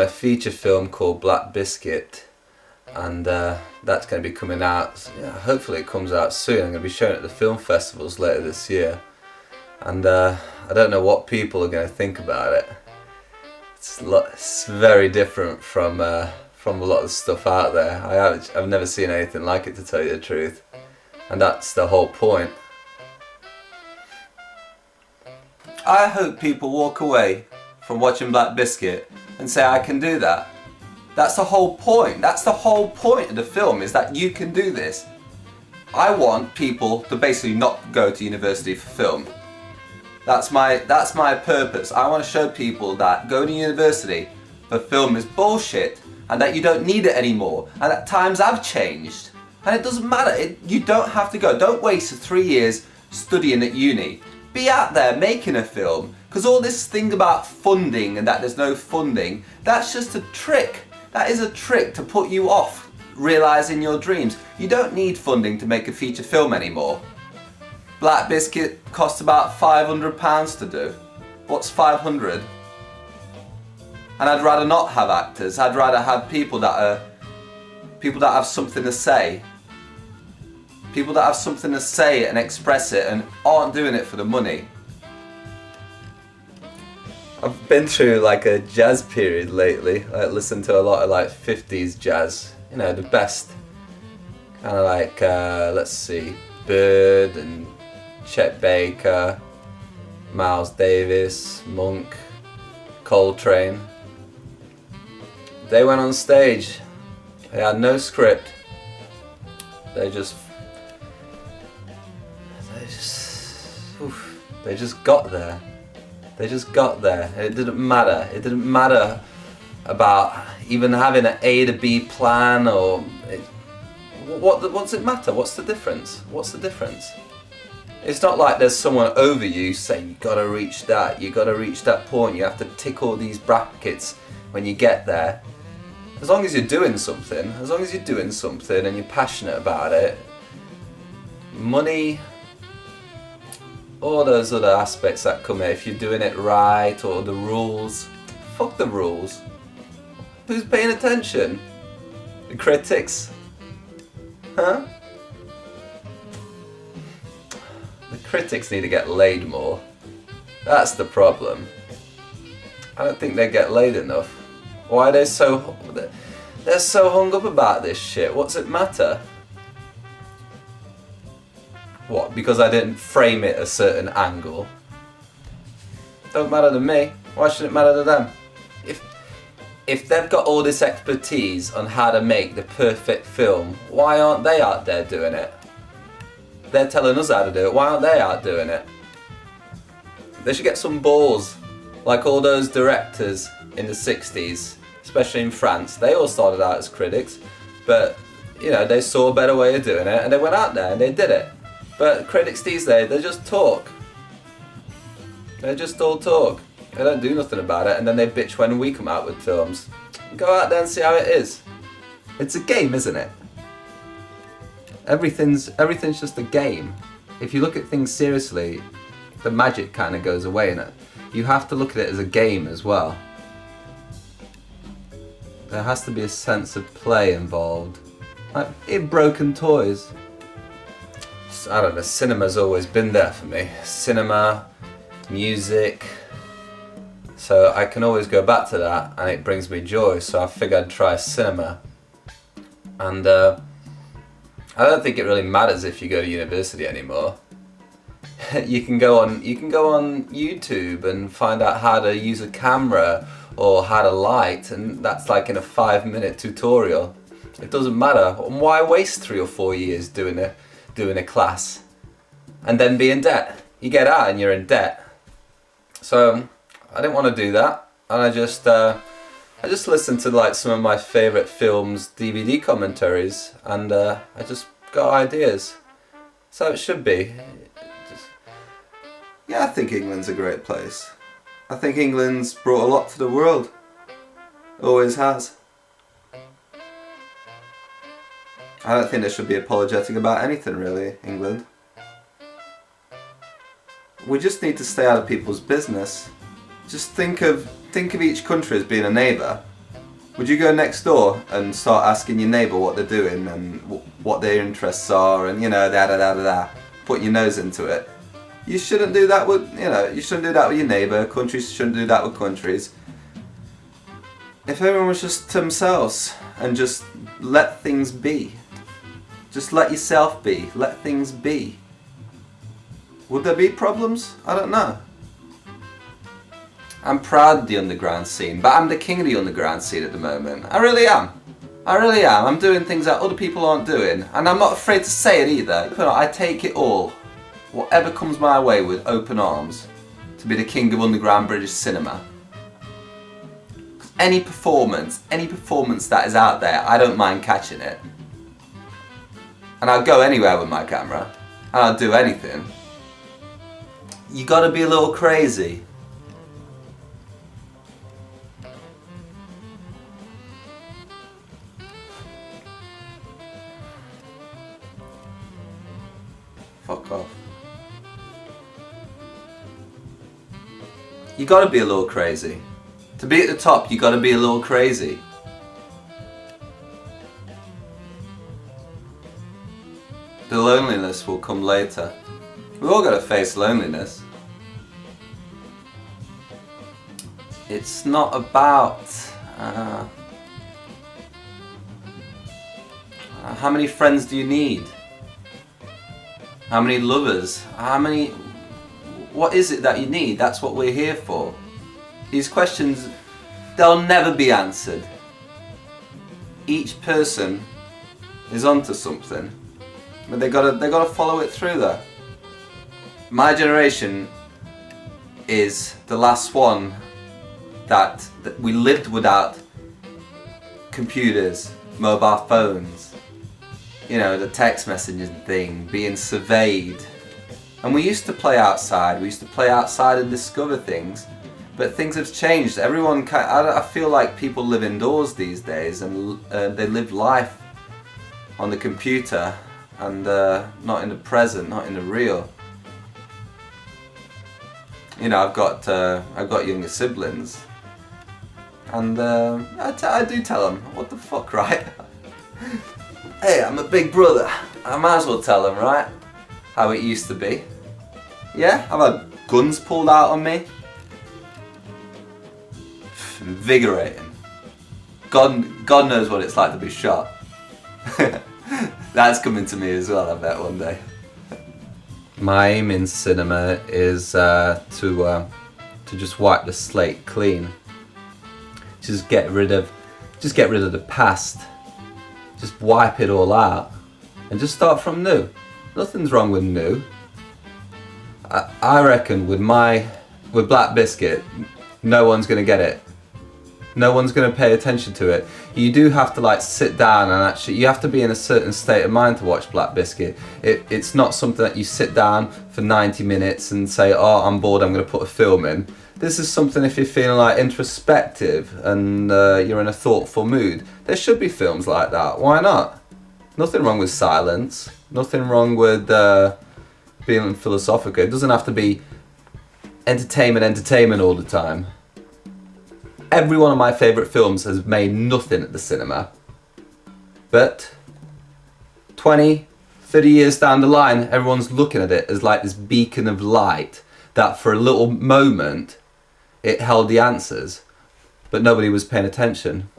a feature film called Black Biscuit, and that's going to be coming out, hopefully it comes out soon. I'm going to be showing it at the film festivals later this year, and I don't know what people are going to think about it. It's very different from a lot of stuff out there. I've never seen anything like it, to tell you the truth, and that's the whole point. I hope people walk away from watching Black Biscuit and say, I can do that. That's the whole point. That's the whole point of the film, is that you can do this. I want people to basically not go to university for film. That's my purpose. I want to show people that going to university for film is bullshit, and that you don't need it anymore, and that times have changed. And it doesn't matter. You don't have to go. Don't waste 3 years studying at uni. Be out there making a film, because all this thing about funding and that there's no funding, that's just a trick. That is a trick to put you off realising your dreams. You don't need funding to make a feature film anymore. Black Biscuit costs about £500 to do. What's 500? And I'd rather not have actors. I'd rather have people that have something to say. People that have something to say and express it and aren't doing it for the money. I've been through like a jazz period lately. I listen to a lot of like 50s jazz. You know, the best. Kind of like, let's see, Bird and Chet Baker, Miles Davis, Monk, Coltrane. They went on stage. They had no script. They just got there. They just got there. It didn't matter. It didn't matter about even having an A to B plan, or what does it matter? What's the difference? What's the difference? It's not like there's someone over you saying you gotta reach that. You gotta reach that point. You have to tick all these brackets when you get there. As long as you're doing something, and you're passionate about it, money, all those other aspects that come in, if you're doing it right, or the rules, fuck the rules. Who's paying attention? The critics? Huh? The critics need to get laid more. That's the problem. I don't think they get laid enough. Why are they so... They're so hung up about this shit. What's it matter? What, because I didn't frame it a certain angle? Don't matter to me. Why should it matter to them? If they've got all this expertise on how to make the perfect film, why aren't they out there doing it? They're telling us how to do it. Why aren't they out doing it? They should get some balls, like all those directors in the 60s, especially in France. They all started out as critics, but you know, they saw a better way of doing it and they went out there and they did it. But critics these days, they just talk. They just all talk. They don't do nothing about it, and then they bitch when we come out with films. Go out there and see how it is. It's a game, isn't it? Everything's just a game. If you look at things seriously, the magic kind of goes away in it. You have to look at it as a game as well. There has to be a sense of play involved. Like in Broken Toys. I don't know, cinema's always been there for me. Cinema, music. So I can always go back to that and it brings me joy, so I figured I'd try cinema. And I don't think it really matters if you go to university anymore. You can go on YouTube and find out how to use a camera or how to light, and that's like in a 5-minute tutorial. It doesn't matter. Why waste 3 or 4 years doing a class and then be in debt? You get out and you're in debt. So I didn't want to do that, and I just listened to like some of my favourite films, DVD commentaries, and I just got ideas. So it should be. Yeah, I think England's a great place. I think England's brought a lot to the world. Always has. I don't think they should be apologetic about anything really, England. We just need to stay out of people's business. Just think of each country as being a neighbour, Would you go next door and start asking your neighbour what they're doing and what their interests are, and you know, put your nose into it? You shouldn't do that with, you know, you shouldn't do that with your neighbour. Countries shouldn't do that with countries. If everyone was just to themselves and just let things be, just let yourself be, let things be, would there be problems? I don't know. I'm proud of the underground scene, but I'm the king of the underground scene at the moment. I really am. I really am. I'm doing things that other people aren't doing, and I'm not afraid to say it either. I take it all, whatever comes my way, with open arms, to be the king of underground British cinema. Any performance that is out there, I don't mind catching it. And I'll go anywhere with my camera, and I'll do anything. You gotta be a little crazy. Fuck off. You gotta be a little crazy. To be at the top, you gotta be a little crazy. The loneliness will come later. We've all gotta face loneliness. It's not about how many friends do you need? How many lovers? What is it that you need? That's what we're here for. These questions, they'll never be answered. Each person is onto something, but they gotta follow it through there. My generation is the last one that we lived without computers, mobile phones, you know, the text messaging thing, being surveyed. And we used to play outside, and discover things, but things have changed. Everyone, I feel like people live indoors these days, and they live life on the computer, and not in the present, not in the real. You know, I've got younger siblings, and I do tell them, what the fuck, right? Hey, I'm a big brother. I might as well tell them, right? How it used to be. Yeah, I've had guns pulled out on me. Invigorating. God knows what it's like to be shot. That's coming to me as well, I bet, one day. My aim in cinema is to just wipe the slate clean. Just get rid of the past. Just wipe it all out and just start from new. Nothing's wrong with new. I reckon with Black Biscuit, no one's gonna get it. No one's gonna pay attention to it. You do have to like sit down and actually, you have to be in a certain state of mind to watch Black Biscuit. It's not something that you sit down for 90 minutes and say, oh, I'm bored, I'm gonna put a film in. This is something if you're feeling like introspective and you're in a thoughtful mood. There should be films like that. Why not? Nothing wrong with silence. Nothing wrong with being philosophical. It doesn't have to be entertainment all the time. Every one of my favourite films has made nothing at the cinema. But 20, 30 years down the line, everyone's looking at it as like this beacon of light that for a little moment it held the answers, but nobody was paying attention.